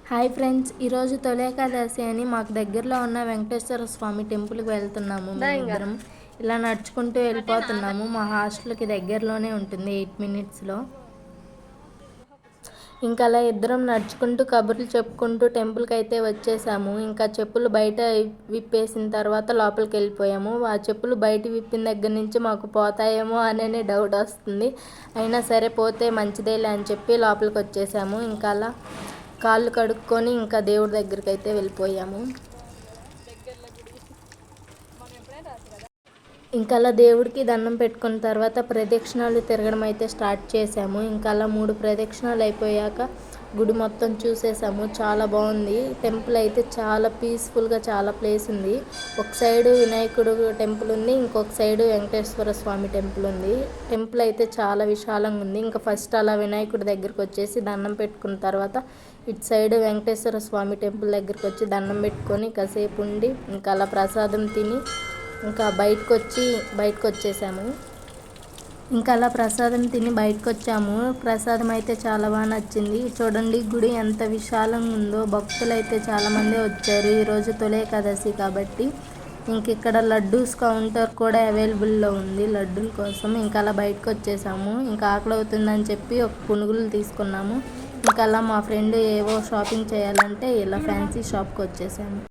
Hi friends, ఈరోజు తొలి ఏకాదశి అని మాకు దగ్గరలో ఉన్న వెంకటేశ్వర స్వామి టెంపుల్కి వెళ్తున్నాము. మేమిద్దరం ఇలా నడుచుకుంటూ వెళ్ళిపోతున్నాము. మా హాస్టల్కి దగ్గరలోనే ఉంటుంది, 8 మినిట్స్లో. ఇంకా అలా ఇద్దరం నడుచుకుంటూ కబుర్లు చెప్పుకుంటూ టెంపుల్కి అయితే వచ్చేసాము. ఇంకా చెప్పులు బయట విప్పేసిన తర్వాత లోపలికి వెళ్ళిపోయాము. ఆ చెప్పులు బయట విప్పిన దగ్గర నుంచి మాకు పోతాయేమో అనే డౌట్ వస్తుంది. అయినా సరే పోతే మంచిదేలే అని చెప్పి లోపలికి వచ్చేసాము. ఇంకా అలా కాళ్ళు కడుక్కొని ఇంకా దేవుడి దగ్గరికి అయితే వెళ్ళిపోయాము. ఇంకా అలా దేవుడికి దండం పెట్టుకున్న తర్వాత ప్రదక్షిణాలు తిరగడం అయితే స్టార్ట్ చేసాము. ఇంకా అలా 3 ప్రదక్షిణాలు అయిపోయాక గుడి మొత్తం చూసేసాము. చాలా బాగుంది టెంపుల్ అయితే, చాలా పీస్ఫుల్గా, చాలా ప్లేస్ ఉంది. ఒక సైడు వినాయకుడు టెంపుల్ ఉంది, ఇంకొక సైడు వెంకటేశ్వర స్వామి టెంపుల్ ఉంది. టెంపుల్ అయితే చాలా విశాలంగా ఉంది. ఇంకా ఫస్ట్ అలా వినాయకుడి దగ్గరికి వచ్చేసి దండం పెట్టుకున్న తర్వాత ఇటు సైడ్ వెంకటేశ్వర స్వామి టెంపుల్ దగ్గరికి వచ్చి దండం పెట్టుకొని కాసేపు ఉండి ఇంకా అలా ప్రసాదం తిని ఇంకా బయటకు వచ్చేసాము. ఇంకా అలా ప్రసాదం తిని బయటకు వచ్చాము. ప్రసాదం అయితే చాలా బాగా నచ్చింది. చూడండి గుడి ఎంత విశాలంగా ఉందో. భక్తులు అయితే చాలామంది వచ్చారు ఈరోజు తొలి ఏకాదశి కాబట్టి. ఇంక ఇక్కడ లడ్డూస్ కౌంటర్ కూడా అవైలబుల్లో ఉంది లడ్డూల కోసం. ఇంకా అలా బయటకు వచ్చేసాము. ఇంకా ఆకలి అవుతుందని చెప్పి ఒక పునుగులు తీసుకున్నాము. ఇంకా అలా మా ఫ్రెండ్ ఏవో షాపింగ్ చేయాలంటే ఇలా ఫ్యాన్సీ షాప్కి వచ్చేసాము.